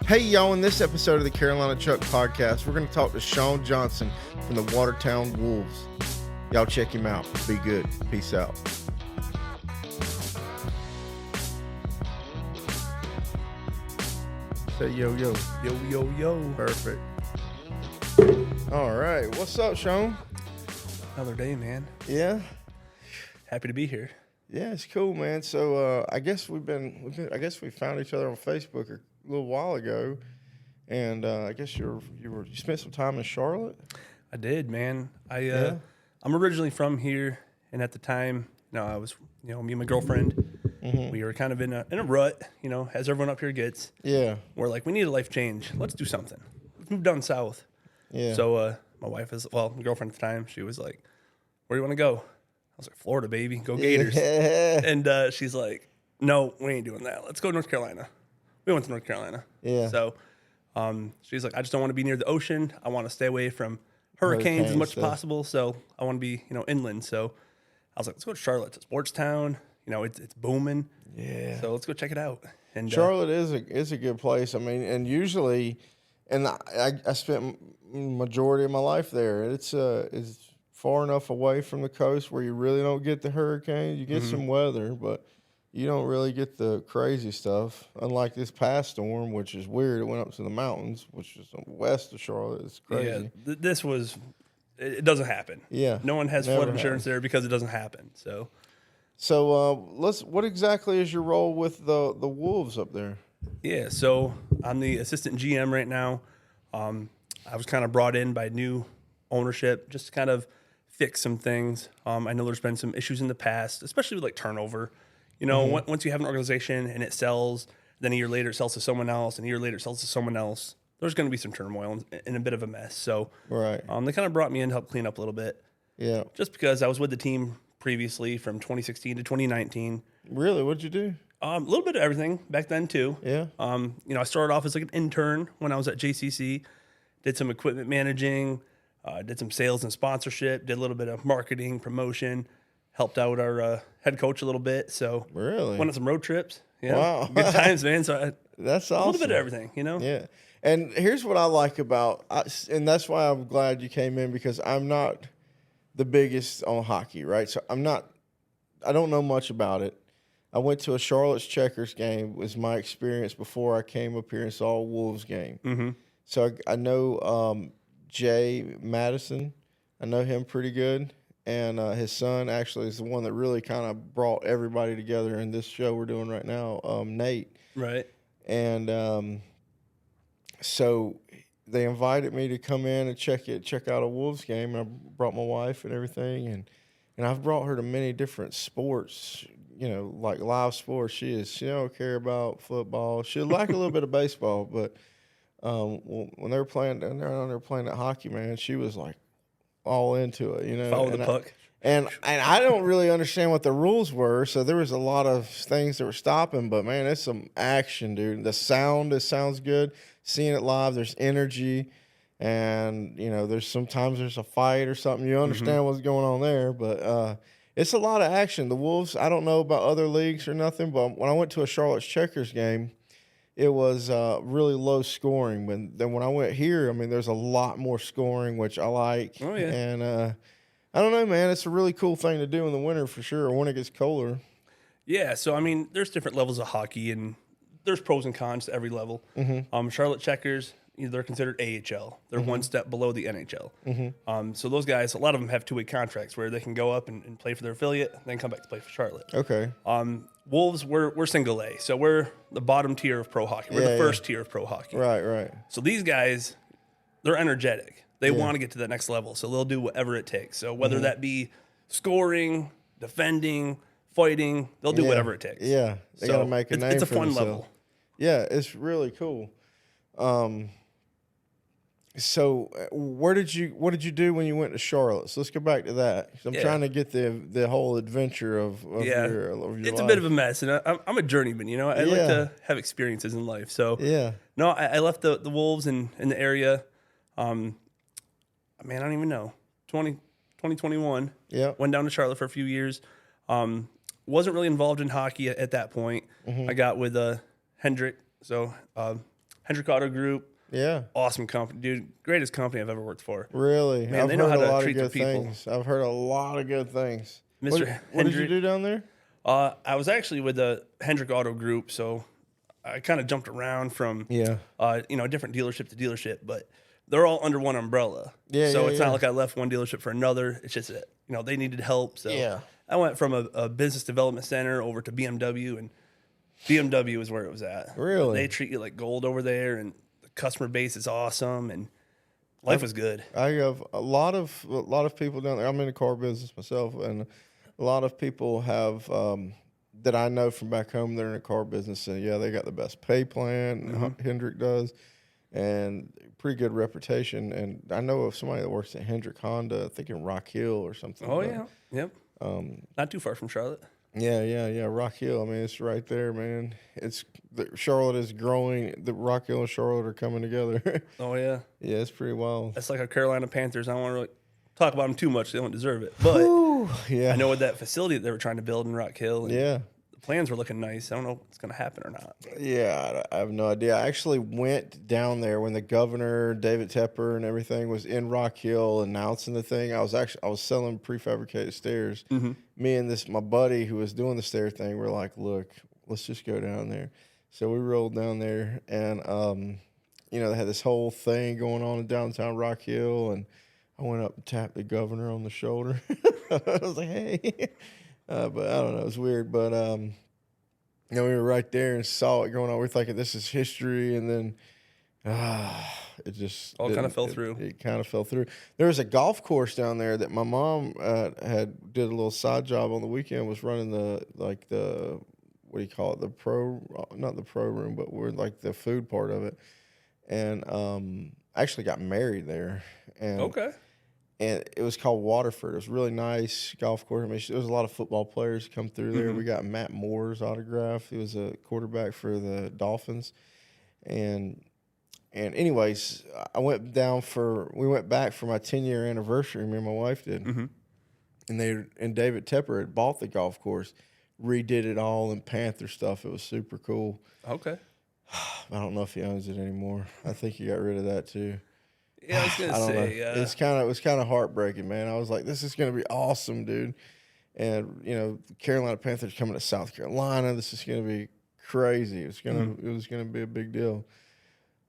Hey, y'all, in this episode of the Carolina Chuck Podcast, we're going to talk to Shawn Johnson from the Watertown Wolves. Y'all check him out. Be good. Peace out. Say yo, yo. Yo, yo, yo. Perfect. All right. What's up, Shawn? Another day, man. Yeah? Happy to be here. Yeah, it's cool, man. So I guess we found each other on Facebook a little while ago, and I guess you spent some time in Charlotte. I did, man. I'm originally from here, and at the time, I was, me and my girlfriend, we were kind of in a rut, as everyone up here gets. Yeah. We're like, we need a life change. Let's do something. Let's move down south. Yeah. So my wife my girlfriend at the time, she was like, where do you want to go? I was like, Florida, baby. Go Gators. Yeah. And she's like, no, we ain't doing that. Let's go to North Carolina. We went to North Carolina. Yeah. So she's like, I just don't want to be near the ocean. I want to stay away from hurricanes as much as possible. So I want to be, inland. So I was like, let's go to Charlotte. It's a sports town. It's booming. Yeah. So let's go check it out. And Charlotte is a good place. I mean, and usually, and I spent majority of my life there. It's far enough away from the coast where you really don't get the hurricanes. You get some weather, but you don't really get the crazy stuff. Unlike this past storm, which is weird. It went up to the mountains, which is west of Charlotte. It's crazy. Yeah, this was, it doesn't happen. Yeah. No one has flood insurance there because it doesn't happen. So what exactly is your role with the Wolves up there? Yeah, so I'm the assistant GM right now. I was kind of brought in by new ownership just to kind of fix some things. I know there's been some issues in the past, especially with like turnover. Once you have an organization and it sells, then a year later it sells to someone else, and a year later it sells to someone else, there's going to be some turmoil and a bit of a mess. So right. They kind of brought me in to help clean up a little bit. Yeah. Just because I was with the team previously from 2016 to 2019. Really? What'd you do? A little bit of everything back then too. Yeah. I started off as like an intern when I was at JCC, did some equipment managing, did some sales and sponsorship, did a little bit of marketing, promotion, helped out our head coach a little bit. So really went on some road trips. Yeah. Wow. Good times, man. So that's awesome. A little bit of everything, Yeah. And here's what I like about, and that's why I'm glad you came in, because I'm not the biggest on hockey, right? So I don't know much about it. I went to a Charlotte's Checkers game, was my experience before I came up here and saw a Wolves game. Mm-hmm. So I know Jay Madison. I know him pretty good. And his son actually is the one that really kind of brought everybody together in this show we're doing right now, Nate. Right. And so they invited me to come in and check out a Wolves game. And I brought my wife and everything. And I've brought her to many different sports, like live sports. She don't care about football. She'll like a little bit of baseball, but when they were playing down there playing that hockey, man, she was like all into it, Follow the puck. And I don't really understand what the rules were, so there was a lot of things that were stopping. But man, it's some action, dude. It sounds good. Seeing it live, there's energy, and there's sometimes there's a fight or something. You understand what's going on there, but it's a lot of action. The Wolves, I don't know about other leagues or nothing, but when I went to a Charlotte's Checkers game, it was really low scoring. But then when I went here, I mean, there's a lot more scoring, which I like. Oh, yeah. And I don't know, man. It's a really cool thing to do in the winter for sure, or when it gets colder. Yeah, so, I mean, there's different levels of hockey, and there's pros and cons to every level. Mm-hmm. Charlotte Checkers, they're considered AHL. They're one step below the NHL. Mm-hmm. So those guys, a lot of them have two-way contracts where they can go up and play for their affiliate, then come back to play for Charlotte. Okay. Wolves, we're single A, so we're the bottom tier of pro hockey. We're the first tier of pro hockey. Right. So these guys, they're energetic. They want to get to that next level, so they'll do whatever it takes. So whether that be scoring, defending, fighting, they'll do whatever it takes. Yeah, they got to make a name for It's a fun themselves. level. Yeah, it's really cool. So what did you do when you went to Charlotte? So let's go back to that. I'm trying to get the whole adventure of your it's life. a bit of a mess, and I'm a journeyman. I like to have experiences in life. So no, I left the Wolves in the area. Man, I don't even know. 2021. Yeah, went down to Charlotte for a few years. Wasn't really involved in hockey at that point. Mm-hmm. I got with Hendrick. So Hendrick Auto Group, Yeah. awesome company, dude. Greatest company I've ever worked for. Really? Man, I've they know heard how a to lot of treat their good people. things. I've heard a lot of good things. Mr. What did you Hendrick. do down there? I was actually with the Hendrick Auto Group, so I kind of jumped around from Yeah. different dealership to dealership, but they're all under one umbrella. Yeah, So yeah, it's yeah. not like I left one dealership for another. It's just that, they needed help. So Yeah. I went from a business development center over to BMW, and BMW is where it was at. Really? They treat you like gold over there, and the customer base is awesome, and life was good. I have a lot of people down there. I'm in the car business myself, and a lot of people have that I know from back home. They're in the car business, and yeah, they got the best pay plan. Hendrick does, and pretty good reputation. And I know of somebody that works at Hendrick Honda, I think in Rock Hill or something. Oh, but, yeah. Yep. Not too far from Charlotte. Yeah. Rock Hill. I mean, it's right there, man. Charlotte is growing. The Rock Hill and Charlotte are coming together. Oh, yeah. Yeah, it's pretty wild. That's like our Carolina Panthers. I don't want to really talk about them too much. They don't deserve it. But Ooh, yeah, I know with that facility that they were trying to build in Rock Hill. And yeah. the plans were looking nice. I don't know if it's going to happen or not. Yeah, I have no idea. I actually went down there when the governor, David Tepper, and everything was in Rock Hill announcing the thing. I was selling prefabricated stairs. Me and my buddy who was doing the stair thing were like, look, let's just go down there. So we rolled down there, and they had this whole thing going on in downtown Rock Hill, and I went up and tapped the governor on the shoulder. I was like, hey. But I don't know, it was weird. But we were right there and saw it going on. We're thinking this is history, and then it just All kind of fell through. It kind of fell through. There was a golf course down there that my mom did a little side job on the weekend. Was running the what do you call it? Not the pro room, but we're like the food part of it. And actually got married there. And Okay. And it was called Waterford. It was a really nice golf course. I mean, there was a lot of football players come through there. We got Matt Moore's autograph. He was a quarterback for the Dolphins. And anyways, we went back for my 10-year anniversary. Me and my wife did. And David Tepper had bought the golf course, redid it all in Panther stuff. It was super cool. Okay. I don't know if he owns it anymore. I think he got rid of that too. Yeah, I was going to say. It was kind of heartbreaking, man. I was like, this is going to be awesome, dude. And, the Carolina Panthers coming to South Carolina. This is going to be crazy. It was going to be a big deal.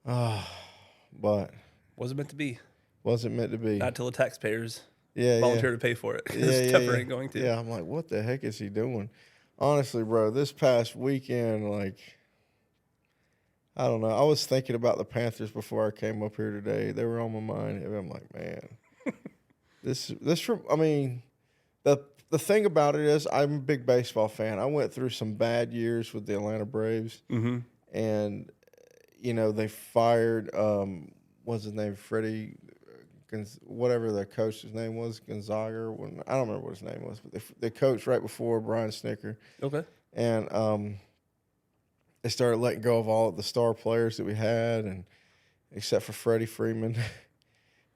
But wasn't meant to be. Wasn't meant to be. Not till the taxpayers Yeah, volunteer to pay for it. Yeah, Tepper ain't going to. Yeah, I'm like, what the heck is he doing? Honestly, bro, this past weekend, I don't know. I was thinking about the Panthers before I came up here today. They were on my mind. And I'm like, man, the thing about it is I'm a big baseball fan. I went through some bad years with the Atlanta Braves. And, they fired, what's his name, Freddie, whatever the coach's name was, Gonzaga. I don't remember what his name was, but they coached right before Brian Snicker. Okay. And they started letting go of all of the star players that we had, and except for Freddie Freeman.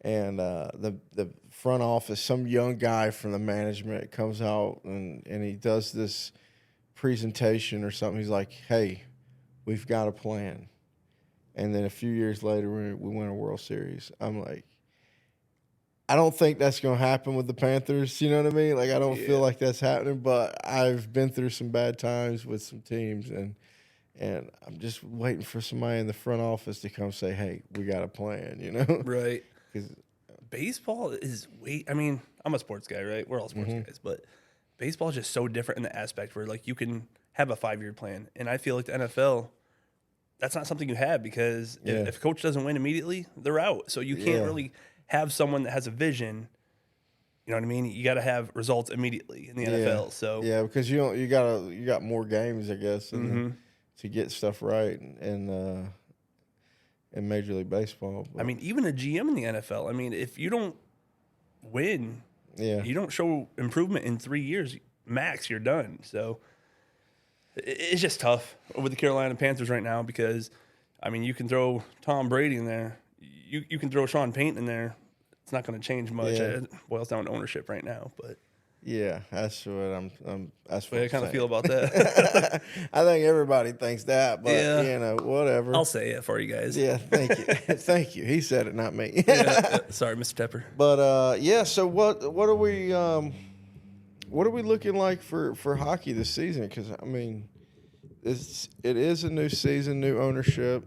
And the front office, some young guy from the management comes out and he does this presentation or something. He's like, hey, we've got a plan. And then a few years later, we win a World Series. I'm like, I don't think that's going to happen with the Panthers. You know what I mean? I don't feel like that's happening, but I've been through some bad times with some teams, and I'm just waiting for somebody in the front office to come say, hey, we got a plan, Right. Baseball is I'm a sports guy, right? We're all sports guys, but baseball is just so different in the aspect where you can have a 5-year plan. And I feel like the NFL, that's not something you have because if a coach doesn't win immediately, they're out. So you can't really have someone that has a vision. You know what I mean? You got to have results immediately in the NFL. So because you got more games, I guess, to get stuff right in Major League Baseball. But, even a GM in the NFL. If you don't win, you don't show improvement in 3 years max, you're done. So it's just tough with the Carolina Panthers right now because, you can throw Tom Brady in there. You can throw Sean Payton in there. It's not going to change much. Yeah. It boils down to ownership right now. But Yeah, that's what that's what Way I I'm kind of feel saying. about that. I think everybody thinks that, but Yeah. you know, whatever. I'll say it for you guys. Yeah, thank you. Thank you. He said it, not me. Yeah. Sorry, Mr. Tepper. But yeah, so what are we looking like for hockey this season? Because I mean, it is a new season, new ownership,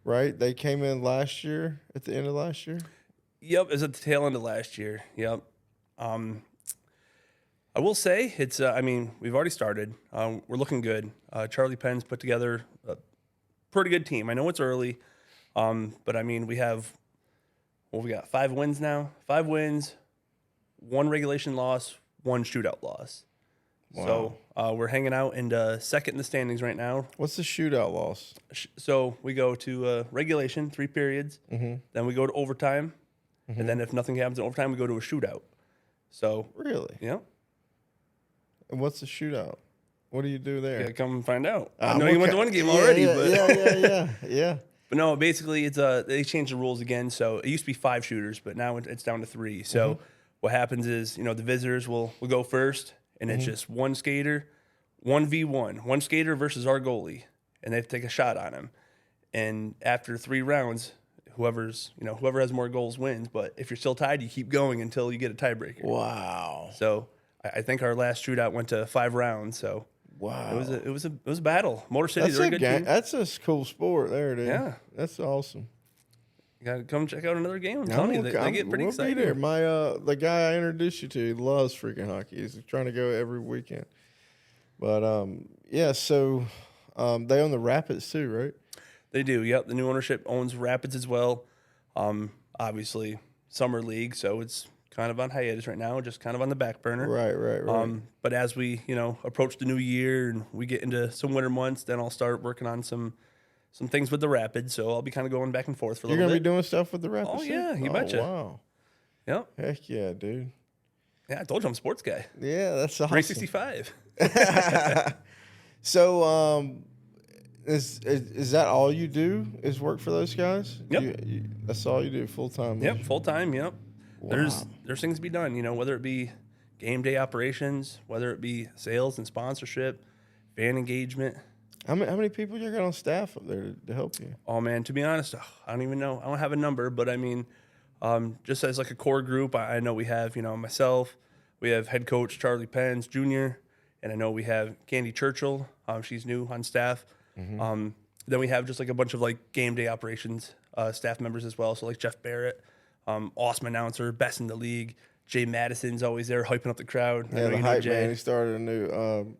right? They came in last year at the end of last year. Yep, it was at the tail end of last year. Yep. I will say it's. I mean, we've already started. We're looking good. Charlie Penn's put together a pretty good team. I know it's early, but I mean, we got 5 wins now. 5 wins, 1 regulation loss, 1 shootout loss. Wow. So we're hanging out in second in the standings right now. What's the shootout loss? So we go to regulation, 3 periods. Mm-hmm. Then we go to overtime, and then if nothing happens in overtime, we go to a shootout. So Really? yeah. And what's the shootout? What do you do there? Yeah, come find out. I know you went to one game already, yeah, but yeah. but no, basically it's they changed the rules again. So it used to be 5 shooters, but now it's down to 3. So what happens is, the visitors will go first, and it's just one skater, 1v1, one skater versus our goalie, and they have to take a shot on him. And after 3 rounds, whoever has more goals wins. But if you're still tied, you keep going until you get a tiebreaker. Wow. So I think our last shootout went to 5 rounds. So Wow. it was a battle. Motor City, they're a good team. That's a cool sport there, dude. Yeah. That's awesome. You gotta come check out another game. I'm telling you, they get pretty we'll exciting. Be there. My the guy I introduced you to, he loves freaking hockey. He's trying to go every weekend. But yeah, so they own the Rapids too, right? They do. Yep. The new ownership owns Rapids as well. Obviously summer league, so it's kind of on hiatus right now, just kind of on the back burner. Right. But as we, approach the new year and we get into some winter months, then I'll start working on some things with the Rapids. So I'll be kind of going back and forth for a little bit. You're gonna be doing stuff with the Rapids? Oh yeah, you too? betcha. Wow. Yep. Heck yeah, dude. Yeah, I told you I'm a sports guy. Yeah, that's awesome. 365. So, is that all you do? Is work for those guys? Yep. That's all you do full time. Yep, full time. Yep. Wow. There's things to be done. Whether it be game day operations, whether it be sales and sponsorship, fan engagement. How many people you got on staff up there to help you? Oh man, to be honest, I don't even know. I don't have a number, but I mean, just as like a core group, I know we have myself, we have head coach Charlie Penn's Jr., and I know we have Candy Churchill. She's new on staff. Then we have just like a bunch of like game day operations staff members as well. So like Jeff Barrett, awesome announcer, best in the league. Jay Madison's always there hyping up the crowd. Yeah, the hype man. He started a new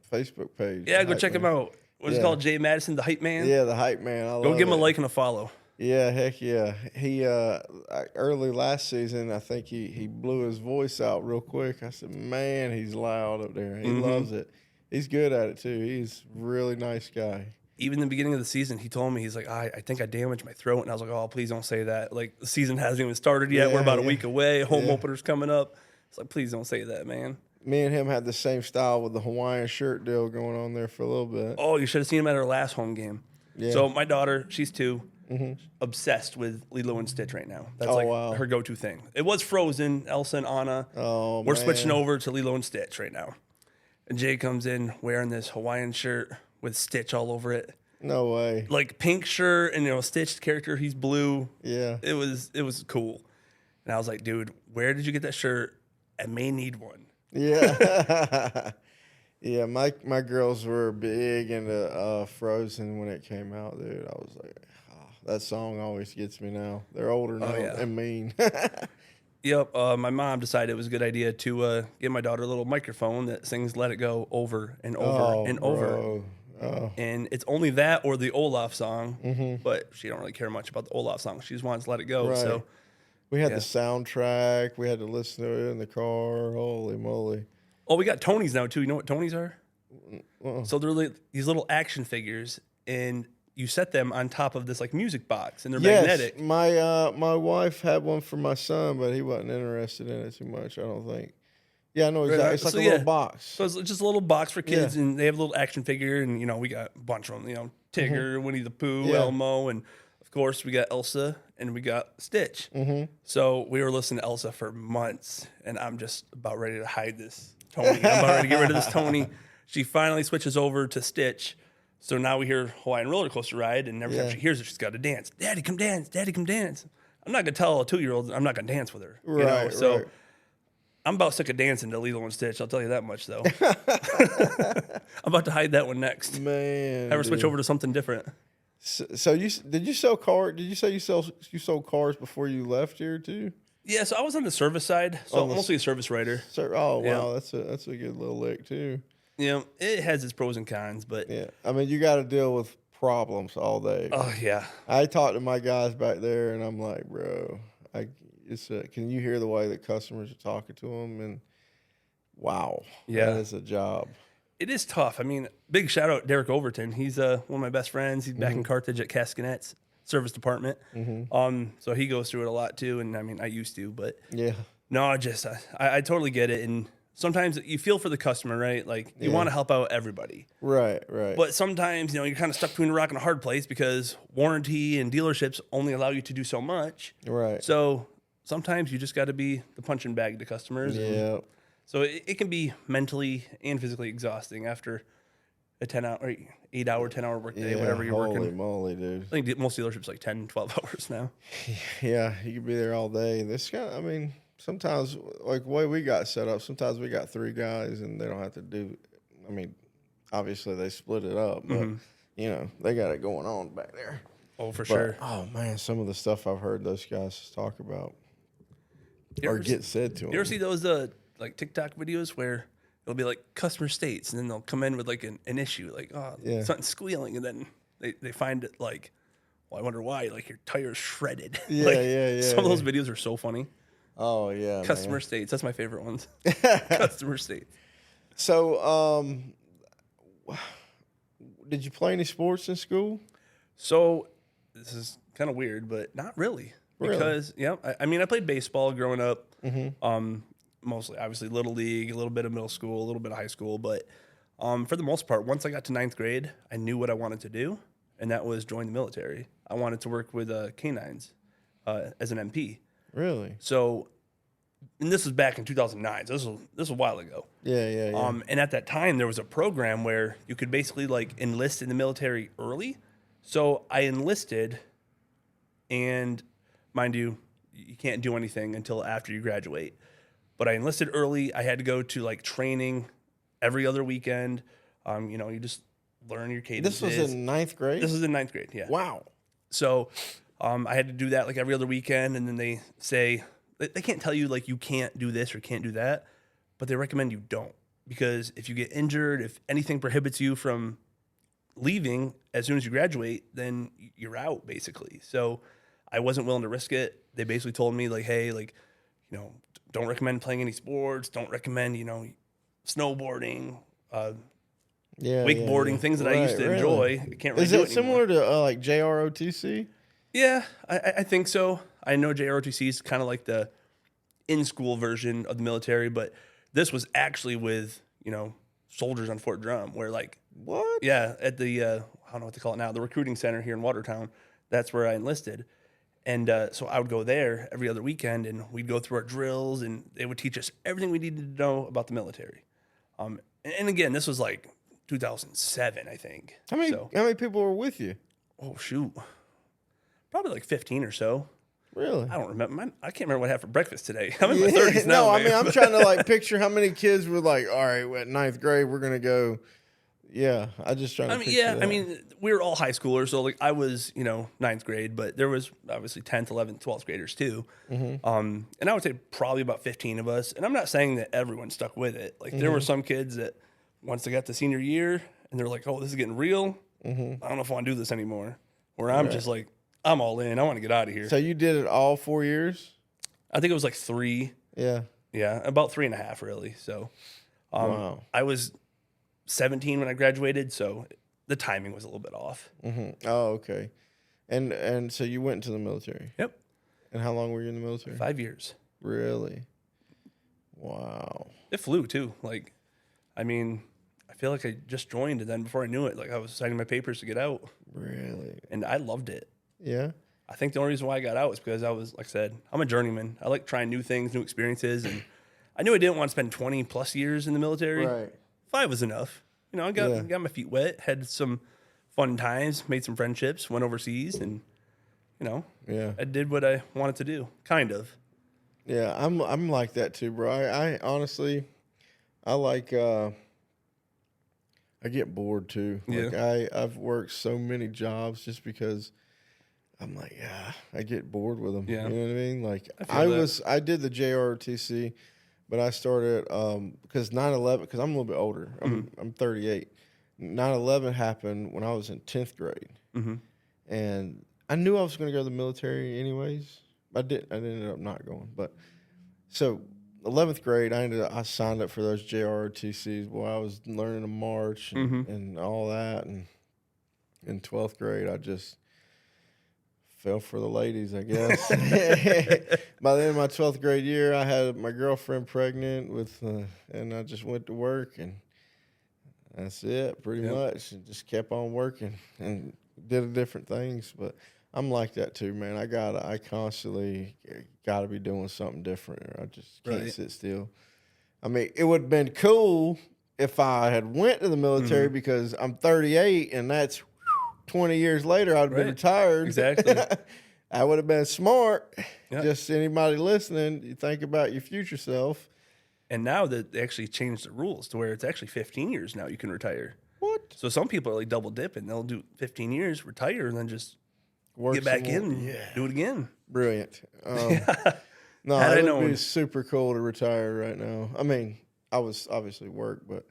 Facebook page. Yeah, go check him out. What is it called? Jay Madison, the hype man? Yeah, the hype man. Go give him a like and a follow. Yeah, heck yeah. He early last season, I think he blew his voice out real quick. I said, man, he's loud up there. He loves it. He's good at it too. He's a really nice guy. Even in the beginning of the season, he told me, he's like, I think I damaged my throat. And I was like, oh, please don't say that. Like, the season hasn't even started yet. We're about a week away. Home opener's coming up. It's like, please don't say that, man. Me and him had the same style with the Hawaiian shirt deal going on there for a little bit. Oh, you should have seen him at our last home game. Yeah. So my daughter, she's 2, obsessed with Lilo and Stitch right now. That's her go-to thing. It was Frozen, Elsa and Anna. Oh, We're switching over to Lilo and Stitch right now. And Jay comes in wearing this Hawaiian shirt with Stitch all over it. No way. Like pink shirt and Stitch character, he's blue. Yeah. It was cool. And I was like, dude, where did you get that shirt? I may need one. Yeah. Yeah, my girls were big into Frozen when it came out, dude. I was like, that song always gets me now. They're older now and mean. Yep. My mom decided it was a good idea to give my daughter a little microphone that sings Let It Go over and over and over. Oh. And it's only that or the Olaf song, but she don't really care much about the Olaf song. She just wants to let it go. Right. So we had the soundtrack. We had to listen to it in the car. Holy moly. Oh, we got Tonys now, too. You know what Tonys are? So they're these little action figures, and you set them on top of this like music box, and they're magnetic. My wife had one for my son, but he wasn't interested in it too much, I don't think. Yeah, I know exactly. It's like a little box. So it's just a little box for kids, and they have a little action figure, and we got a bunch of them. Tigger, Winnie the Pooh, Elmo, and of course we got Elsa and we got Stitch. So we were listening to Elsa for months, and I'm just about ready to hide this Tony. I'm about ready to get rid of this Tony. She finally switches over to Stitch. So now we hear Hawaiian roller coaster ride, and every time she hears it, she's got to dance. Daddy, come dance. Daddy, come dance. I'm not gonna tell a 2-year-old I'm not gonna dance with her. You know? So I'm about sick of dancing to Lilo and Stitch. I'll tell you that much, though. I'm about to hide that one next. Man, Have her switch over to something different. So did you sell cars? Did you say you sold cars before you left here too? Yeah, so I was on the service side, so I'm mostly a service writer. Oh wow, that's a good little lick too. Yeah, it has its pros and cons, but yeah, I mean you got to deal with problems all day. Oh yeah, I talked to my guys back there, and I'm like, bro, can you hear the way that customers are talking to them? And wow, that is a job. It is tough. I mean, big shout out Derek Overton. He's one of my best friends. He's back in Carthage at Cascanet's service department. So he goes through it a lot too. And I mean, I used to, but no, I totally get it. And sometimes you feel for the customer, right? Like you want to help out everybody. Right. But sometimes, you're kind of stuck between a rock and a hard place because warranty and dealerships only allow you to do so much. Right. So sometimes you just got to be the punching bag to customers. Yeah. So it can be mentally and physically exhausting after a 8-hour, 10-hour workday, whatever you're working. Holy moly, dude. I think most dealerships like 10, 12 hours now. Yeah, you could be there all day. I mean, sometimes, like the way we got set up, sometimes we got 3 guys and they don't have to do, I mean, obviously they split it up, but, they got it going on back there. Oh, for sure. Oh, man, some of the stuff I've heard those guys talk about or get said to them. You ever see those like TikTok videos where it'll be like customer states, and then they'll come in with like an issue, like something's squealing, and then they find it like, well, I wonder why, like your tire's shredded. Yeah. Some of those videos are so funny. Oh yeah, customer states. That's my favorite ones. Customer states. So, did you play any sports in school? So this is kind of weird, but not really. Because I mean, I played baseball growing up. Mostly, obviously, little league, a little bit of middle school, a little bit of high school. But for the most part, once I got to 9th grade, I knew what I wanted to do, and that was join the military. I wanted to work with canines as an MP. Really? So, and this was back in 2009. So this was a while ago. Yeah. And at that time, there was a program where you could basically like enlist in the military early. So I enlisted, and mind you, you can't do anything until after you graduate. But I enlisted early. I had to go to like training every other weekend. You just learn your cadences. This was in 9th grade? This was in 9th grade, yeah. Wow. So I had to do that like every other weekend. And then they say, they can't tell you like you can't do this or can't do that, but they recommend you don't. Because if you get injured, if anything prohibits you from leaving as soon as you graduate, then you're out basically. So I wasn't willing to risk it. They basically told me like, hey, like, don't recommend playing any sports. Don't recommend, snowboarding, wakeboarding, things that I used to enjoy. I can't really Is do it it similar anymore. to like JROTC? Yeah, I think so. I know JROTC is kind of like the in-school version of the military, but this was actually with, soldiers on Fort Drum, where like, what? Yeah, at the, I don't know what they call it now, the recruiting center here in Watertown. That's where I enlisted. And so I would go there every other weekend, and we'd go through our drills, and they would teach us everything we needed to know about the military. And again, this was like 2007, I think. How many people were with you? Oh, shoot. Probably like 15 or so. Really? I don't remember. I can't remember what I had for breakfast today. I'm in my 30s now. No, I mean, I'm trying to like picture how many kids were like, all right, at 9th grade, we're going to go. Yeah, I just trying to picture that. I mean, we were all high schoolers. So like I was, 9th grade, but there was obviously 10th, 11th, 12th graders too. And I would say probably about 15 of us. And I'm not saying that everyone stuck with it. Like there were some kids that once they got to senior year and they're like, oh, this is getting real. I don't know if I want to do this anymore. Where I'm just like, I'm all in. I want to get out of here. So you did it all 4 years? I think it was like 3. Yeah. Yeah, about 3.5 really. So wow. I was 17 when I graduated, so the timing was a little bit off. Oh, okay. And so you went into the military? Yep. And how long were you in the military? 5 years. Really? Wow. It flew too. Like, I mean, I feel like I just joined, and then before I knew it, like I was signing my papers to get out. Really? And I loved it. Yeah? I think the only reason why I got out was because I was, like I said, I'm a journeyman. I like trying new things, new experiences, and I knew I didn't want to spend 20 plus years in the military. Right. 5 was enough. You know, I got my feet wet, had some fun times, made some friendships, went overseas, and I did what I wanted to do, kind of. Yeah, I'm like that too, bro. I honestly, I like I get bored too. Like I've worked so many jobs just because I'm like, I get bored with them. Yeah. You know what I mean? Like I did the JROTC, but I started because 9/11. Because I'm a little bit older. I'm 38. 9/11 happened when I was in 10th grade, and I knew I was going to go to the military anyways. I ended up not going, but so 11th grade, I signed up for those JROTCs. Boy, I was learning to march and all that, and in 12th grade, I just fell for the ladies, I guess. By the end of my 12th grade year, I had my girlfriend pregnant and I just went to work, and that's it, pretty much. And just kept on working and did different things, but I'm like that too, man. I constantly gotta be doing something different, or I just can't sit still. I mean, it would have been cool if I had went to the military because I'm 38 and that's 20 years later I'd have been retired. Exactly. I would have been smart. Yep. Just anybody listening, you think about your future self. And now that they actually changed the rules to where it's actually 15 years now you can retire. What? So some people are like double dipping. They'll do 15 years, retire, and then just get back in and do it again. Brilliant. No, it would be super cool to retire right now. I mean, I was obviously work, but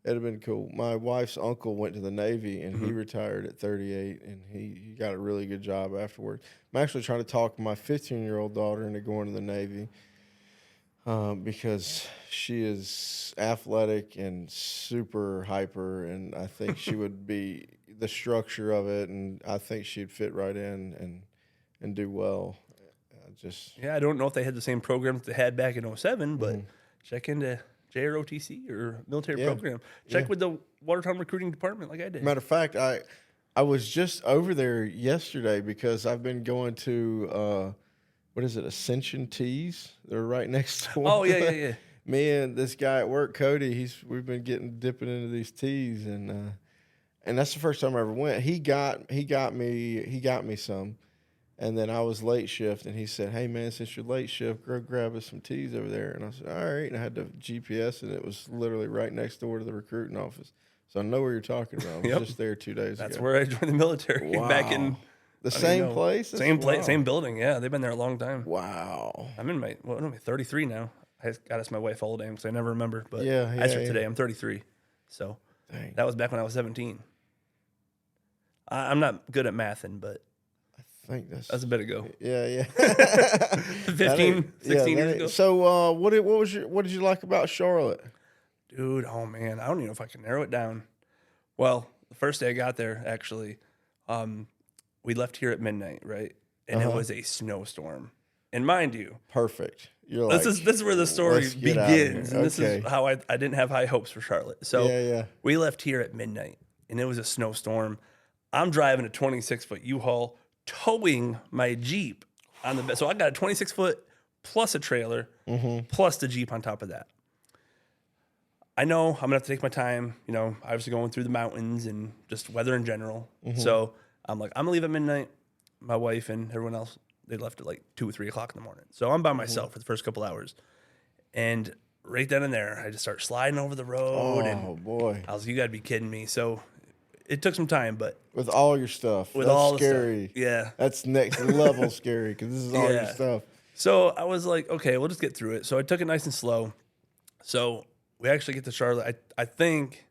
it'd have been cool. My wife's uncle went to the Navy, and he retired at 38, and he got a really good job afterwards. I'm actually trying to talk my 15-year-old daughter into going to the Navy because she is athletic and super hyper, and I think she would be the structure of it, and I think she'd fit right in and do well. I don't know if they had the same program that they had back in 07, but check into JROTC or military program. Check with the Watertown recruiting department like I did. Matter of fact, I was just over there yesterday because I've been going to what is it, Ascension Teas? They're right next to Oh yeah. Me and this guy at work, Cody, we've been dipping into these teas, and that's the first time I ever went. He got me some. And then I was late shift, and he said, "Hey man, since you're late shift, go grab us some teas over there." And I said, "All right." And I had the GPS, and it was literally right next door to the recruiting office, so I know where you're talking about. I was just there 2 days ago. That's where I joined the military. Wow. Back in the same place, same building. Yeah, they've been there a long time. Wow. I'm in my 33 now. I got to ask my wife all day because I never remember. But yeah. I asked her today. I'm 33, so that was back when I was 17. I'm not good at mathing, but. I think that's a bit ago. Yeah. 15, 16 years ago. So, what did you like about Charlotte? Dude, oh man, I don't even know if I can narrow it down. Well, the first day I got there, actually, we left here at midnight, right? And it was a snowstorm. And mind you, perfect. This is where the story begins, and this is how I didn't have high hopes for Charlotte. So we left here at midnight, and it was a snowstorm. I'm driving a 26-foot U-Haul, towing my Jeep on the bed. So I got a 26-foot plus a trailer, plus the Jeep on top of that. I know I'm going to have to take my time, obviously going through the mountains and just weather in general. So I'm like, I'm going to leave at midnight. My wife and everyone else, they left at like 2 or 3 o'clock in the morning. So I'm by myself for the first couple hours. And right then and there, I just start sliding over the road. Oh, boy. I was like, you got to be kidding me. So it took some time, but with all your stuff, with that's all scary. The stuff. Yeah, that's next level scary because this is all your stuff. So I was like, okay, we'll just get through it. So I took it nice and slow. So we actually get to Charlotte. I think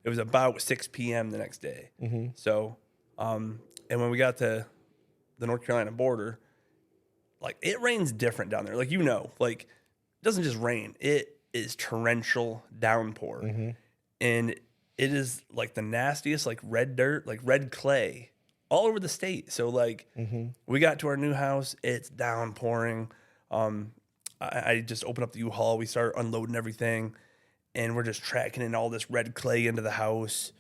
it was about 6 p.m. the next day. So, and when we got to the North Carolina border, like it rains different down there. Like like it doesn't just rain; it is torrential downpour, and it is like the nastiest, like red dirt, like red clay all over the state. So like we got to our new house, it's downpouring. I just opened up the U-Haul. We start unloading everything, and we're just tracking in all this red clay into the house.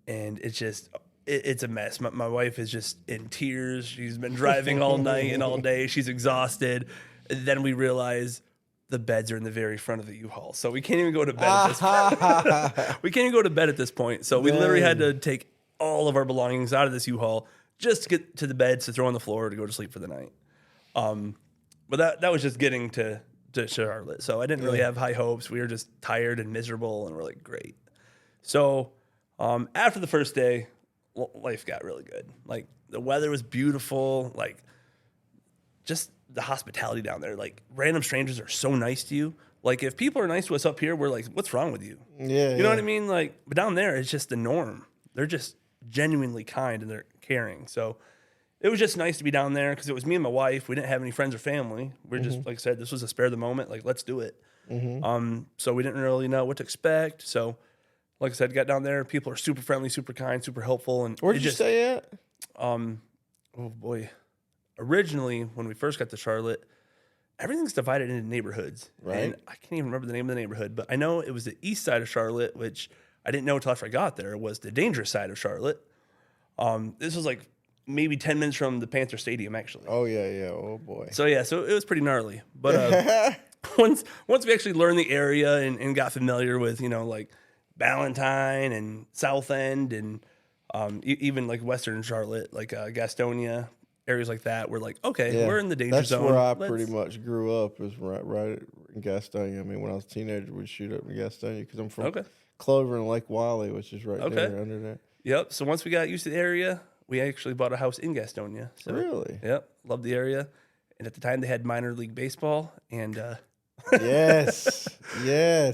And it's a mess. My wife is just in tears. She's been driving all night and all day. She's exhausted. And then we realize the beds are in the very front of the U-Haul, so we can't even go to bed at this point. We can't even go to bed at this point. So we literally had to take all of our belongings out of this U-Haul just to get to the beds to throw on the floor to go to sleep for the night. But that was just getting to Charlotte. So I didn't really have high hopes. We were just tired and miserable, and we're like, great. So after the first day, life got really good. Like, the weather was beautiful. Like, just the hospitality down there. Like, random strangers are so nice to you. Like, if people are nice to us up here, we're like, what's wrong with you? Yeah. You know what I mean? Like, but down there, it's just the norm. They're just genuinely kind and they're caring. So it was just nice to be down there because it was me and my wife. We didn't have any friends or family. We are just, like I said, this was a spare of the moment. Like, let's do it. So we didn't really know what to expect. So, like I said, got down there. People are super friendly, super kind, super helpful. And Where did you stay at? Oh boy. Originally, when we first got to Charlotte, everything's divided into neighborhoods. Right. And I can't even remember the name of the neighborhood, but I know it was the east side of Charlotte, which I didn't know until after I got there, was the dangerous side of Charlotte. This was like maybe 10 minutes from the Panther Stadium, actually. Oh, yeah. Oh, boy. So it was pretty gnarly. But once we actually learned the area and got familiar with, like Ballantyne and South End and even like Western Charlotte, like Gastonia, areas like that, we're like, okay, we're in the danger zone. That's where I pretty much grew up, is right in Gastonia. I mean, when I was a teenager, we'd shoot up in Gastonia because I'm from Clover and Lake Wiley, which is right there under there. Yep. So once we got used to the area, we actually bought a house in Gastonia. So, really? Yep. Loved the area. And at the time, they had minor league baseball. And yes. Yeah.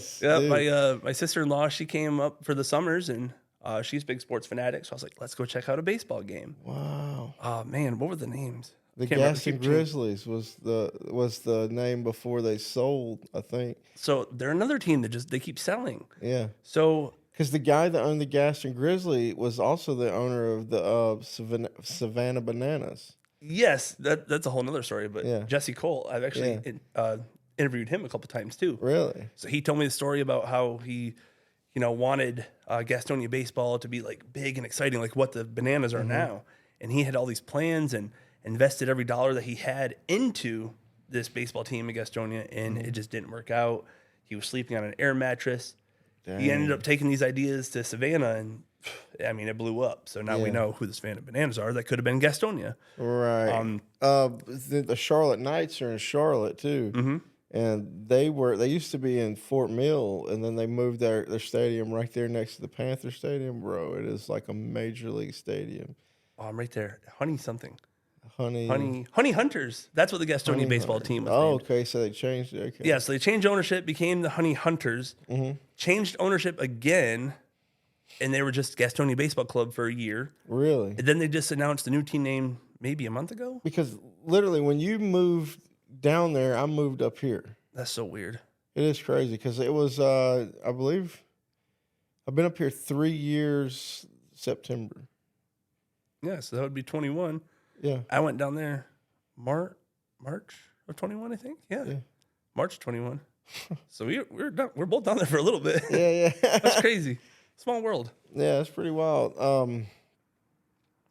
My sister-in-law, she came up for the summers, and she's a big sports fanatic. So I was like, let's go check out a baseball game. Wow. Oh man, what were the names? The Gaston Grizzlies was the name before they sold, I think. So they're another team that they keep selling. Yeah. So because the guy that owned the Gaston Grizzly was also the owner of the Savannah Bananas. Yes, that's a whole nother story. But Jesse Cole, I've actually interviewed him a couple times too. Really? So he told me the story about how he, wanted Gastonia baseball to be like big and exciting, like what the Bananas are now. And he had all these plans and invested every dollar that he had into this baseball team in Gastonia, and it just didn't work out. He was sleeping on an air mattress. Dang. He ended up taking these ideas to Savannah, and I mean, it blew up. So now we know who the Savannah Bananas are. That could have been Gastonia. Right. The Charlotte Knights are in Charlotte too. And they used to be in Fort Mill, and then they moved their stadium right there next to the Panther Stadium. Bro, it is like a major league stadium. Oh, I'm right there. Honey Honey Hunters. That's what the Gastonia baseball team was named. Okay. So they changed it. Okay. Yeah, so they changed ownership, became the Honey Hunters, changed ownership again, and they were just Gastonia Baseball Club for a year. Really? And then they just announced a new team name maybe a month ago. Because literally when you moved down there, I moved up here. That's so weird. It is crazy because it was, I believe, I've been up here 3 years September. Yeah, so that would be 21. Yeah. I went down there March of 21, I think. Yeah. March 21. So we're both down there for a little bit. Yeah. That's crazy. Small world. Yeah, it's pretty wild.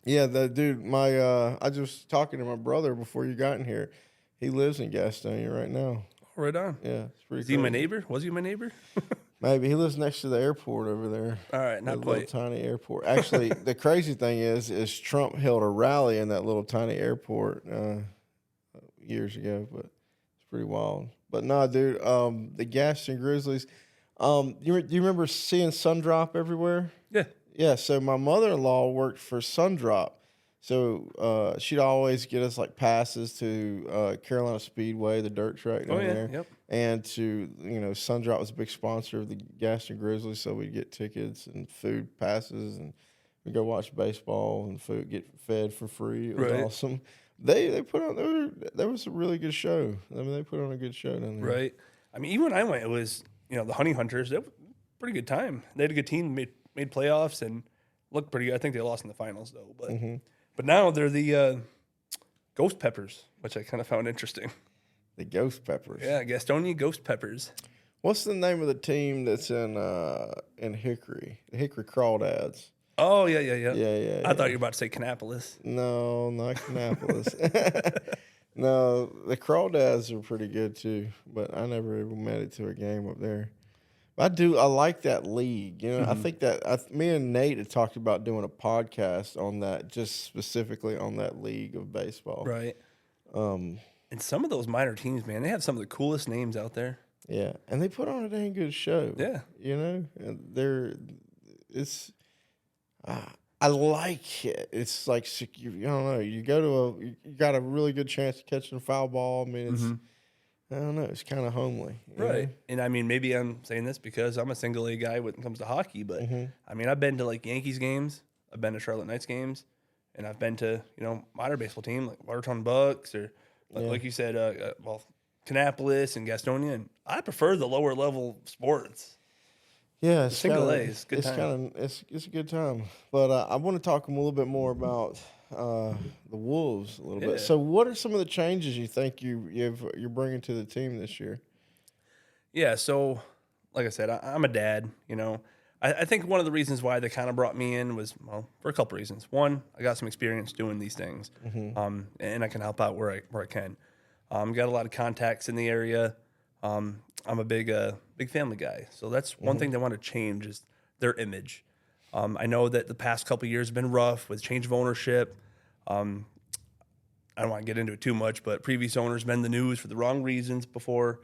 The dude, I was just talking to my brother before you got in here. He lives in Gastonia right now. Oh, right on. Yeah, it's pretty. Is he my neighbor? Was he my neighbor? Maybe he lives next to the airport over there. All right, not quite. Little tiny airport. Actually, the crazy thing is Trump held a rally in that little tiny airport years ago, but it's pretty wild. But no, dude, the Gaston Grizzlies. Do you remember seeing Sundrop everywhere? Yeah. Yeah. So my mother-in-law worked for Sundrop. So she'd always get us like passes to Carolina Speedway, the dirt track down there. Yep. And to, Sundrop was a big sponsor of the Gaston Grizzlies, so we'd get tickets and food passes, and we'd go watch baseball and get fed for free. It was awesome. They put on, there was a really good show. I mean, they put on a good show down there. Right. I mean, even when I went, it was, the Honey Hunters. They were a pretty good time. They had a good team, made playoffs, and looked pretty good. I think they lost in the finals, though. But now they're the Ghost Peppers, which I kind of found interesting. The Ghost Peppers. Yeah, Gastonia Ghost Peppers. What's the name of the team that's in Hickory? The Hickory Crawdads. Oh, yeah. Yeah. I thought you were about to say Kannapolis. No, not Kannapolis. No, the Crawdads are pretty good too, but I never even made it to a game up there. I like that league. You know, I think that me and Nate had talked about doing a podcast on that, just specifically on that league of baseball. Right. Um, And some of those minor teams, man, they have some of the coolest names out there. yeah, and they put on a dang good show. Yeah. You know, and I like it. It's like I don't know. You you got a really good chance of catching a foul ball. I mean, it's I don't know. It's kind of homely, you Right. know? And I mean, maybe I'm saying this because I'm a single A guy when it comes to hockey, but I mean, I've been to like Yankees games, I've been to Charlotte Knights games, and I've been to, minor baseball team like Watertown Bucks or like you said, Kannapolis and Gastonia. And I prefer the lower level sports. Yeah, it's Single kinda, A is good time. it's a good time. But I want to talk a little bit more about the Wolves a little Yeah. bit. So, what are some of the changes you think you're bringing to the team this year? Yeah, so like I said, I'm a dad. I think one of the reasons why they kind of brought me in was for a couple reasons. One, I got some experience doing these things, and I can help out where I can. Got a lot of contacts in the area. I'm a big family guy, so that's one thing they want to change is their image. I know that the past couple of years have been rough with change of ownership. I don't want to get into it too much, but previous owners been in the news for the wrong reasons before.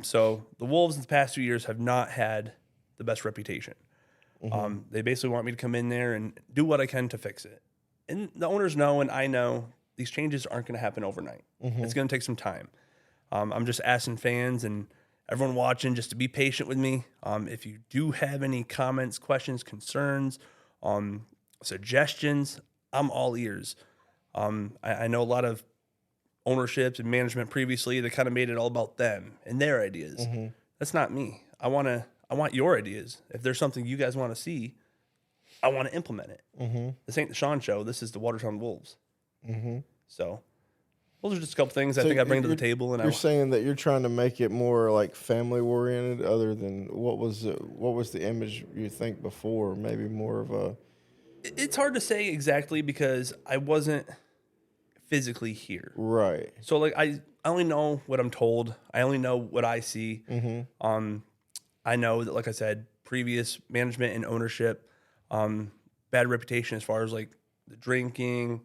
So the Wolves in the past 2 years have not had the best reputation. They basically want me to come in there and do what I can to fix it. And the owners know, and I know, these changes aren't going to happen overnight. It's going to take some time. I'm just asking fans and everyone watching just to be patient with me. If you do have any comments, questions, concerns, suggestions, I'm all ears. I know a lot of ownerships and management previously that kind of made it all about them and their ideas. That's not me. I want your ideas. If there's something you guys want to see, I want to implement it. This ain't the Shawn show. This is the Watertown Wolves. So those are just a couple things I think I bring to the table. And you're saying that you're trying to make it more like family oriented, other than what was the image you think before? Maybe more of a. It's hard to say exactly because I wasn't physically here. Right. So like I only know what I'm told. I only know what I see. I know that, like I said, previous management and ownership, bad reputation as far as like the drinking,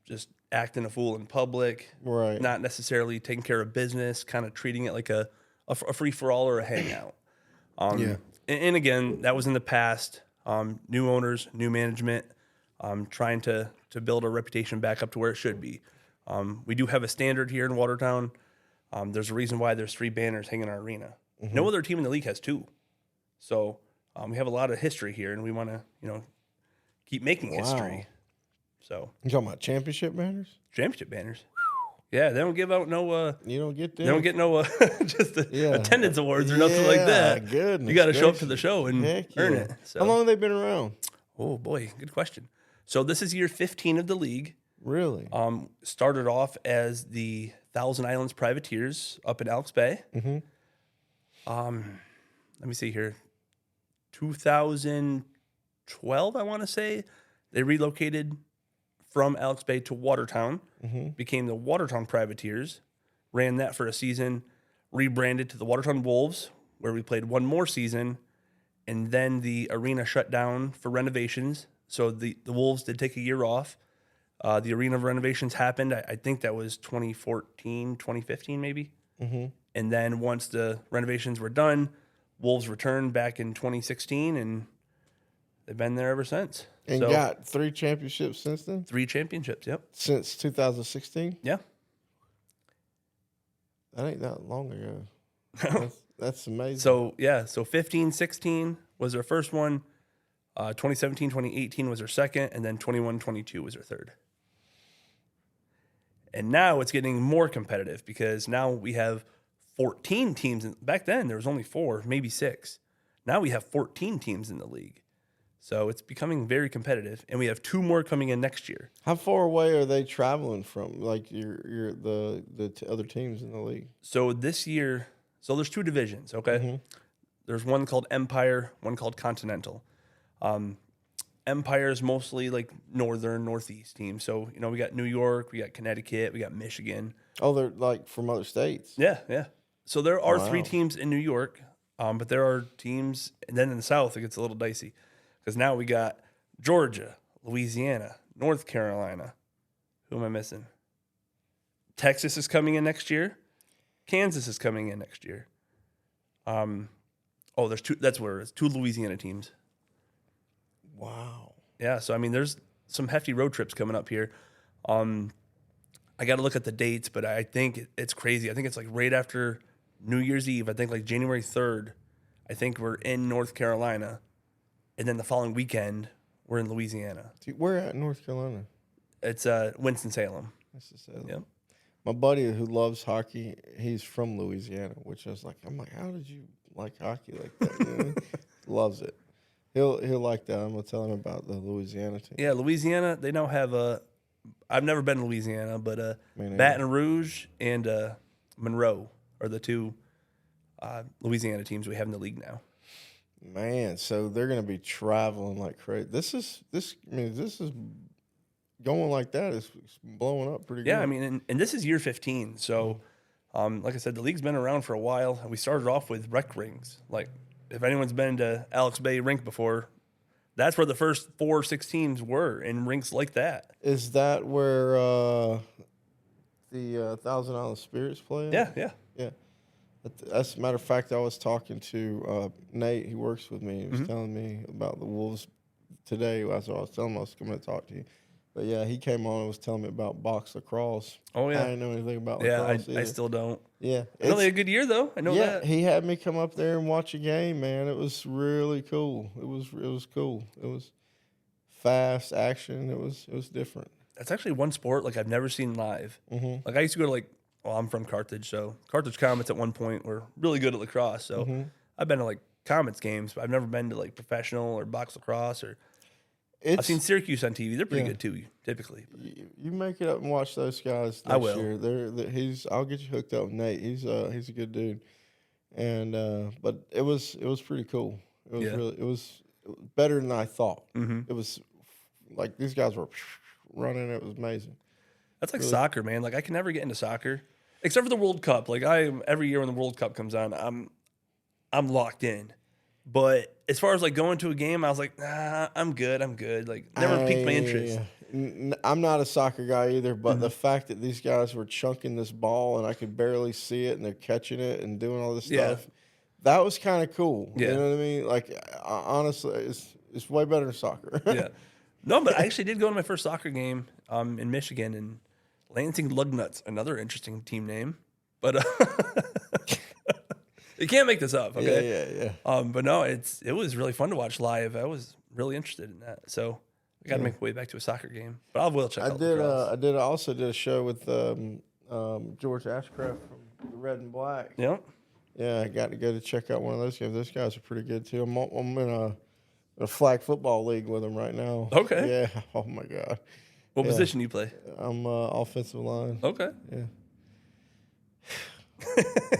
just acting a fool in public, Right. not necessarily taking care of business, kind of treating it like a free for all or a hangout. And again, that was in the past. New owners, new management, trying to build a reputation back up to where it should be. We do have a standard here in Watertown. There's a reason why there's 3 banners hanging in our arena. No other team in the league has 2. So we have a lot of history here, and we want to, keep making history. So You talking about championship banners? championship banners. Yeah, they don't give out no. You don't get them. They don't get no just attendance awards or nothing like that. Goodness, You got to show up to the show and earn it. So. How long have they been around? Oh boy, good question. So this is year 15 of the league. Really? Started off as the Thousand Islands Privateers up in Alex Bay. Let me see here. 2012, I want to say, they relocated from Alex Bay to Watertown, became the Watertown Privateers, ran that for a season, rebranded to the Watertown Wolves, where we played one more season, and then the arena shut down for renovations. So the Wolves did take a year off. The arena renovations happened. I think that was 2014, 2015 maybe. And then once the renovations were done, Wolves returned back in 2016, and they've been there ever since. And so, got 3 championships since then? 3 championships, yep. Since 2016? Yeah. That ain't that long ago. That's amazing. So 15, 16 was their first one. 2017, 2018 was their second, and then 21, 22 was their third. And now it's getting more competitive because now we have 14 teams. Back then, there was only 4, maybe 6. Now we have 14 teams in the league. So it's becoming very competitive, and we have 2 more coming in next year. How far away are they traveling from, like the other teams in the league? So this year, there's 2 divisions, okay? There's one called Empire, one called Continental. Empire is mostly like northern, northeast teams. So, we got New York, we got Connecticut, we got Michigan. Oh, they're like from other states. Yeah, yeah. So there are 3 Wow. teams in New York, but there are teams, and then in the South, it gets a little dicey because now we got Georgia, Louisiana, North Carolina. Who am I missing? Texas is coming in next year. Kansas is coming in next year. There's 2. That's where it's 2 Louisiana teams. Wow. Yeah, so I mean, there's some hefty road trips coming up here. I got to look at the dates, but I think it's crazy. I think it's like right after New Year's Eve. I think like January 3rd. I think we're in North Carolina, and then the following weekend we're in Louisiana. Dude, where at in North Carolina? It's Winston-Salem. Winston-Salem. Yep. My buddy who loves hockey, he's from Louisiana, which I'm like, how did you like hockey like that? You know? Loves it. He'll like that. I'm gonna tell him about the Louisiana team. Yeah, Louisiana. They now have I've never been to Louisiana, but Baton Rouge and Monroe are the 2 Louisiana teams we have in the league now. Man, so they're gonna be traveling like crazy. This is going like that is blowing up pretty good. Yeah, I mean, and this is year 15. So, like I said, the league's been around for a while, and we started off with rec rings. Like, if anyone's been to Alex Bay Rink before, that's where the first 4 or 6 teams were in rinks like that. Is that where the Thousand Island Spirits play? Yeah. As a matter of fact, I was talking to Nate. He works with me. He was Mm-hmm. telling me about the Wolves today. That's what I was telling him. I was coming to talk to you. But yeah, he came on and was telling me about box lacrosse. Oh, yeah. I didn't know anything about Yeah, lacrosse I either. still don't. Yeah. Really a good year, though. I know that. He had me come up there and watch a game, man. It was really cool. It was cool. It was fast action. It was different. That's actually one sport like I've never seen live. Mm-hmm. Like I used to go to I'm from Carthage, so Carthage Comets at one point were really good at lacrosse. So Mm-hmm. I've been to like Comets games, but I've never been to like professional or box lacrosse or. I've seen Syracuse on TV. They're pretty good too, typically. You make it up and watch those guys next I will. year. I'll get you hooked up with Nate. He's a good dude, and but it was pretty cool. It was it was better than I thought. Mm-hmm. It was like these guys were running. It was amazing. That's like soccer, man. Like I can never get into soccer, except for the World Cup. Like every year when the World Cup comes on, I'm locked in. But as far as like going to a game, I was like, nah, I'm good. Like never piqued my interest. I'm not a soccer guy either, but Mm-hmm. the fact that these guys were chunking this ball and I could barely see it and they're catching it and doing all this stuff, that was kind of cool. Yeah. You know what I mean? Like honestly, it's way better than soccer. Yeah. No, but I actually did go to my first soccer game in Michigan, and Lansing Lugnuts, another interesting team name. But you can't make this up, okay? Yeah. But no, it was really fun to watch live. I was really interested in that. So I got to make my way back to a soccer game. But I will check out lacrosse. I also did a show with George Ashcraft from the Red and Black. Yep. Yeah, I got to go to check out one of those games. Those guys are pretty good too. I'm in a flag football league with them right now. Okay. Yeah. Oh my God. What position do you play? I'm offensive line. Okay. Yeah.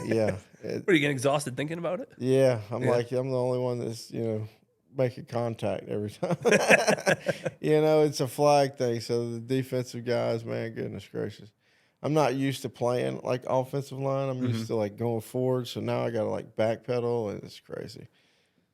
Yeah. What, are you getting exhausted thinking about it? Yeah. I'm the only one that's, making contact every time. It's a flag thing. So the defensive guys, man, goodness gracious. I'm not used to playing like offensive line. I'm used to like going forward. So now I got to like backpedal, and it's crazy.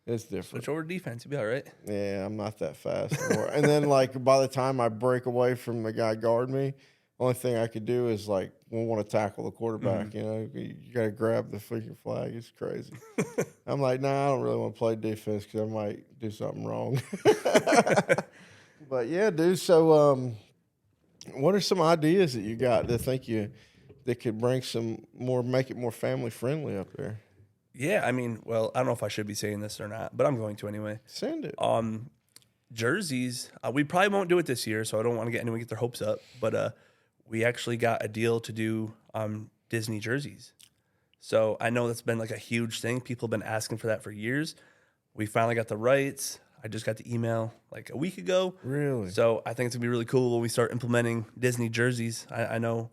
It's different. Switch over to defense. You'll be all right. Yeah, I'm not that fast anymore. And then like by the time I break away from the guy guard me, only thing I could do is like want to tackle the quarterback. You got to grab the freaking flag. It's crazy. I'm like, nah, I don't really want to play defense because I might do something wrong. But yeah, dude. So, what are some ideas that you got that could bring make it more family friendly up there? Yeah, I mean, well, I don't know if I should be saying this or not, but I'm going to anyway. Send it. Jerseys, we probably won't do it this year, so I don't want to get anyone get their hopes up. But we actually got a deal to do Disney jerseys. So I know that's been like a huge thing. People have been asking for that for years. We finally got the rights. I just got the email like a week ago. Really? So I think it's gonna be really cool when we start implementing Disney jerseys. I know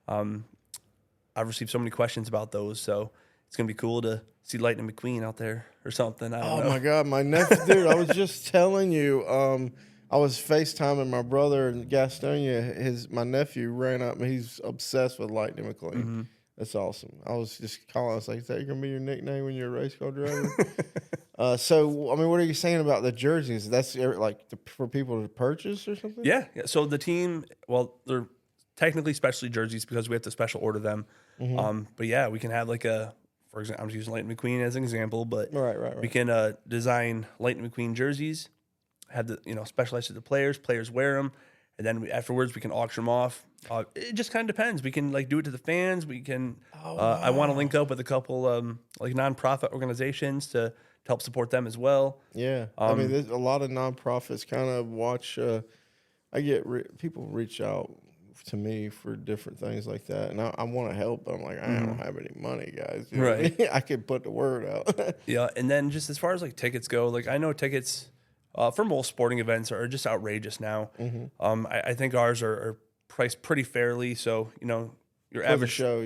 I've received so many questions about those, so it's it's gonna be cool to see Lightning McQueen out there or something. I don't Oh know. my God, my nephew, dude! I was just telling you. I was FaceTiming my brother in Gastonia. My nephew ran up, and he's obsessed with Lightning McQueen. That's awesome. I was just calling. I was like, "Is that gonna be your nickname when you're a race car driver?" So, I mean, what are you saying about the jerseys? That's like for people to purchase or something? Yeah. So the team, well, they're technically specialty jerseys because we have to special order them. But yeah, we can have like for example, I'm just using Lightning McQueen as an example, but Right. we can design Lightning McQueen jerseys, have the specialized to the players wear them, and then afterwards we can auction them off. It just kind of depends. We can like do it to the fans. We can. I want to link up with a couple like nonprofit organizations to help support them as well. Yeah, I mean, there's a lot of nonprofits kind of watch. I get people reach out to me for different things like that, and I want to help. But I'm like, I don't have any money, guys. You know what I mean? I could put the word out. Yeah, and then just as far as like tickets go, like I know tickets for most sporting events are just outrageous now. I think ours are priced pretty fairly, so your average show,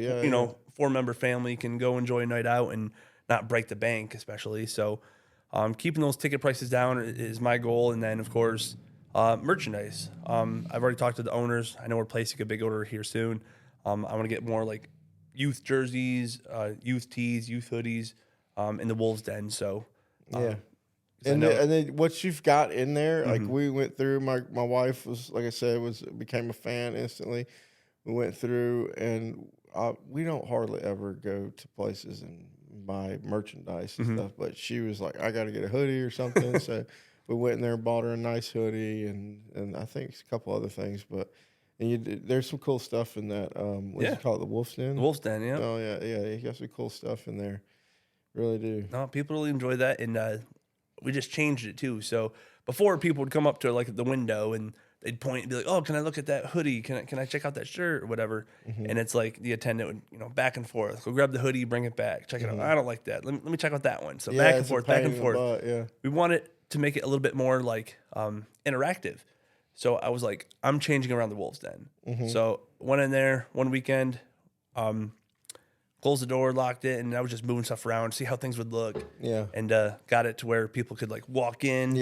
4-member family can go enjoy a night out and not break the bank, especially. So keeping those ticket prices down is my goal, and then of course merchandise. I've already talked to the owners. I know we're placing a big order here soon. I want to get more like youth jerseys, youth tees, youth hoodies in the Wolves Den. So yeah. And then what you've got in there, like we went through, my wife was, like I said, became a fan instantly. We went through, and we don't hardly ever go to places and buy merchandise and stuff, but she was like, I got to get a hoodie or something. So we went in there and bought her a nice hoodie and I think a couple other things, but there's some cool stuff in that. What do you call it? The Wolf's Den? The Wolves Den, yeah. Oh, yeah. You got some cool stuff in there. Really do. No, people really enjoy that, and we just changed it too. So before, people would come up to like the window and they'd point and be like, "Oh, can I look at that hoodie? Can I check out that shirt or whatever?" And it's like the attendant would back and forth. Go grab the hoodie, bring it back, check it out. I don't like that. Let me check out that one. So back and forth, back and forth. Butt, We want it to make it a little bit more like interactive. So I was like, I'm changing around the Wolves Den. So went in there one weekend, closed the door, locked it, and I was just moving stuff around, see how things would look. Yeah. And got it to where people could like walk in,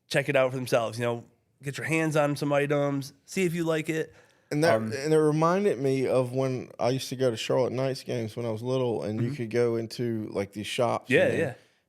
check it out for themselves. Get your hands on some items, see if you like it. And that and it reminded me of when I used to go to Charlotte Knights games when I was little, and you could go into like these shops,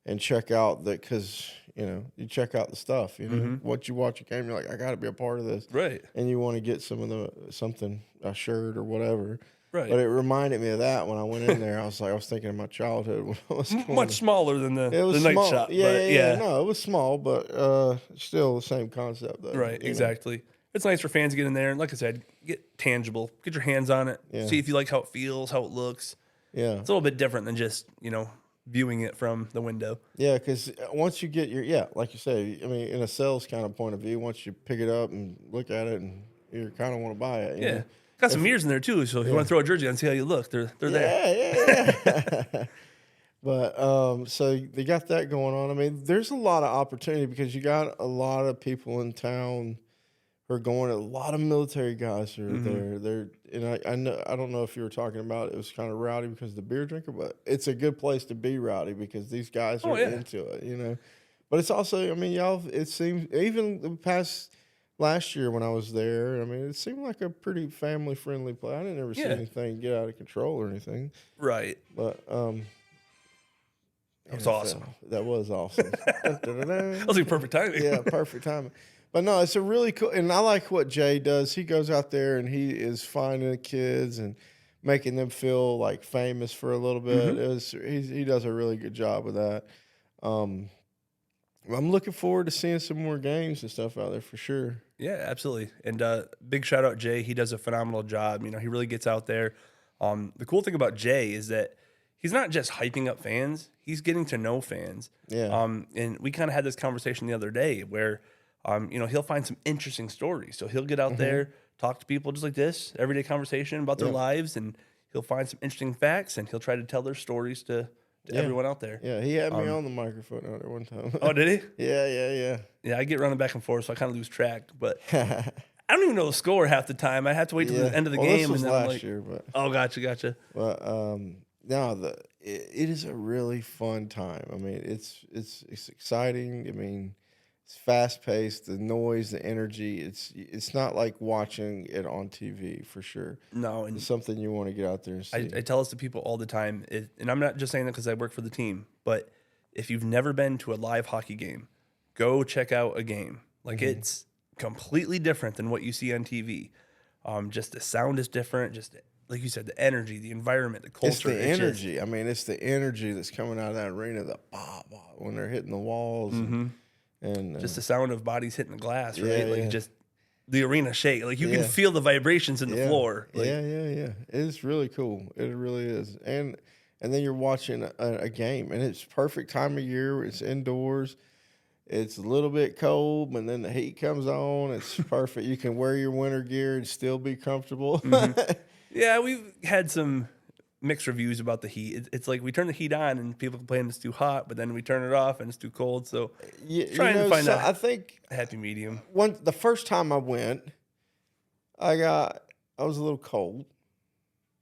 and check out because you check out the stuff. Once you watch a game, you're like, I got to be a part of this, right? And you want to get something, a shirt or whatever. Right. But it reminded me of that when I went in there. I was thinking of my childhood. When I was much smaller than the night small. shop. Yeah. No, it was small, but still the same concept, though. Right, exactly. It's nice for fans to get in there and, like I said, get tangible, get your hands on it, see if you like how it feels, how it looks. Yeah, it's a little bit different than just viewing it from the window. Yeah, because once you get like you say, I mean, in a sales kind of point of view, once you pick it up and look at it, and you kind of want to buy it. You know? Got some mirrors in there too, so if you want to throw a jersey on and see how you look, they're there. Yeah. But so they got that going on. I mean, there's a lot of opportunity because you got a lot of people in town who are going. A lot of military guys are there. And I don't know if you were talking about it was kind of rowdy because of the beer drinker, but it's a good place to be rowdy because these guys are into it. But it's also, I mean, it seems even the past. Last year when I was there, I mean, it seemed like a pretty family-friendly place. I didn't ever see anything get out of control or anything. Right. But that was awesome. That was awesome. That was like perfect timing. Yeah, perfect timing. But no, it's a really cool, and I like what Jay does. He goes out there and he is finding the kids and making them feel like famous for a little bit. He does a really good job with that. I'm looking forward to seeing some more games and stuff out there for sure. Yeah, absolutely. And big shout out Jay. He does a phenomenal job. He really gets out there. The cool thing about Jay is that he's not just hyping up fans. He's getting to know fans. Yeah. And we kind of had this conversation the other day where, he'll find some interesting stories. So he'll get out there, talk to people just like this, everyday conversation about their lives, and he'll find some interesting facts, and he'll try to tell their stories to everyone out there. Yeah, he had me on the microphone out there one time. Oh, did he? Yeah. Yeah, I get running back and forth, so I kind of lose track. But I don't even know the score half the time. I have to wait till the end of the game. This was and then last year, but oh, gotcha. But no, it is a really fun time. I mean, it's exciting. I mean, it's fast paced. The noise, the energy. It's not like watching it on TV for sure. No, It's and something you want to get out there and see. I tell this to people all the time, and I'm not just saying that because I work for the team, but if you've never been to a live hockey game, go check out a game. Like it's completely different than what you see on TV. Just the sound is different. Just like you said, the energy, the environment, the culture. It's the energy. I mean, it's the energy that's coming out of that arena. The when they're hitting the walls, and just the sound of bodies hitting the glass, right? Yeah, like yeah. just the arena shake. Like you can Yeah. feel the vibrations in the floor. Like, yeah. It's really cool. It really is. And then you're watching a game, and it's perfect time of year. It's indoors. It's a little bit cold, but then the heat comes on. It's perfect. You can wear your winter gear and still be comfortable. Yeah, we've had some mixed reviews about the heat. It's like we turn the heat on and people complain it's too hot, but then we turn it off and it's too cold. So trying to find I think a happy medium. the first time I went, I was a little cold,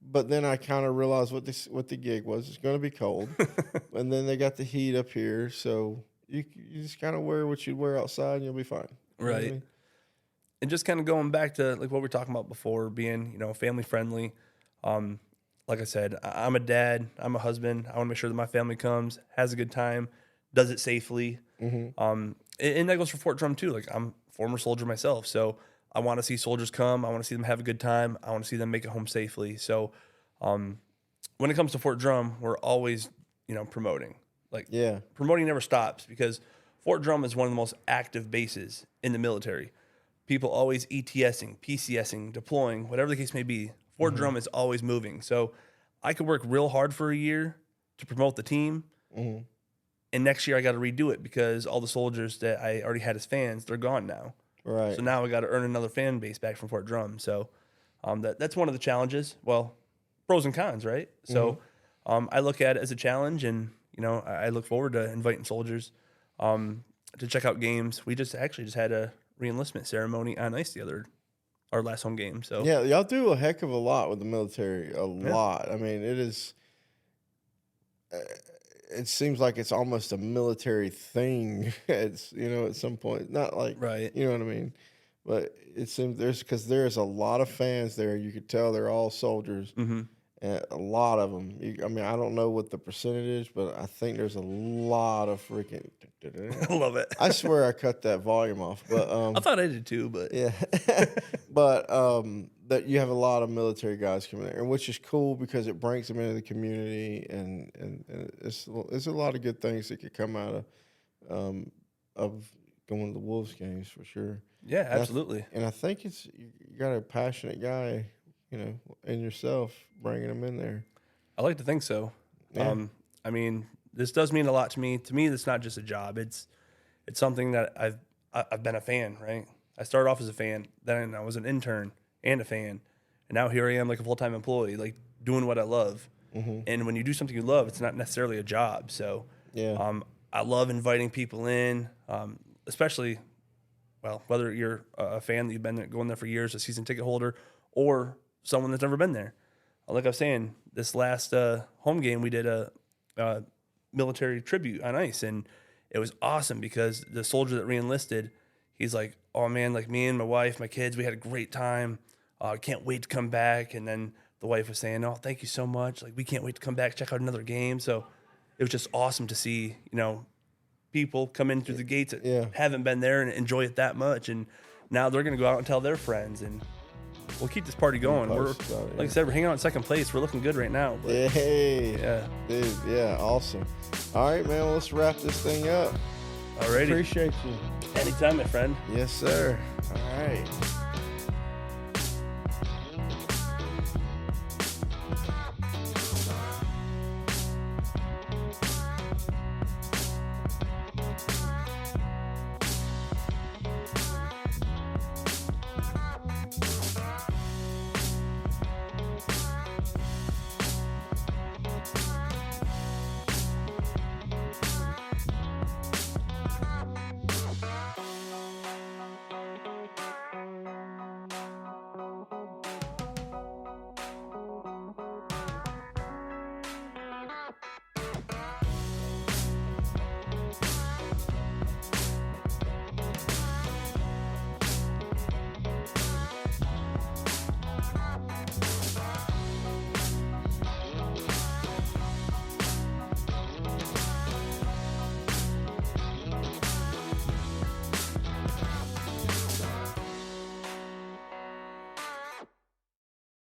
but then I kind of realized what the gig was. It's going to be cold, and then they got the heat up here, so you just kind of wear what you'd wear outside, and you'll be fine. You know what I Right. mean? And just kind of going back to like what we were talking about before, being, family friendly. Like I said, I'm a dad, I'm a husband. I want to make sure that my family comes, has a good time, does it safely. And that goes for Fort Drum too. Like I'm a former soldier myself, so I want to see soldiers come. I want to see them have a good time. I want to see them make it home safely. So when it comes to Fort Drum, we're always, promoting. Like promoting never stops because Fort Drum is one of the most active bases in the military. People always ETSing, PCSing, deploying, whatever the case may be. Fort Drum is always moving. So I could work real hard for a year to promote the team. And next year I got to redo it because all the soldiers that I already had as fans, they're gone now. Right. So now I got to earn another fan base back from Fort Drum. So that's one of the challenges. Well, pros and cons, right? So I look at it as a challenge, and I look forward to inviting soldiers to check out games. We just had a reenlistment ceremony on ice our last home game. So Yeah, y'all do a heck of a lot with the military. A lot. I mean, it is. It seems like it's almost a military thing. It's at some point, not like Right. You know what I mean, but it seems there's a lot of fans there. You could tell they're all soldiers. And a lot of them. I mean, I don't know what the percentage is, but I think there's a lot of freaking. I love it. I swear I cut that volume off, but I thought I did too, but yeah, but that you have a lot of military guys coming there, and which is cool because it brings them into the community, and it's a lot of good things that could come out of going to the Wolves games for sure. yeah, absolutely. And I think you got a passionate guy, in yourself, bringing them in there. I like to think so. Yeah. I mean, this does mean a lot to me. To me, it's not just a job. It's something that I've been a fan, right? I started off as a fan, then I was an intern and a fan, and now here I am like a full-time employee, like doing what I love. And when you do something you love, it's not necessarily a job. So Yeah. I love inviting people in, especially, whether you're a fan that you've been going there for years, a season ticket holder, or someone that's never been there. Like I was saying, this last home game, we did a military tribute on ice, and it was awesome because the soldier that reenlisted, he's like, oh man, like me and my wife, my kids, we had a great time. Can't wait to come back. And then the wife was saying, oh, thank you so much. Like, we can't wait to come back, check out another game. So it was just awesome to see, people come in through the gates that haven't been there and enjoy it that much. And now they're going to go out and tell their friends, and we'll keep this party going. We're, like I said, we're hanging out in second place. We're looking good right now. But Yeah, dude. Yeah, awesome. All right, man. Well, let's wrap this thing up. Alrighty. Appreciate you. Anytime, my friend. Yes, sir. All right.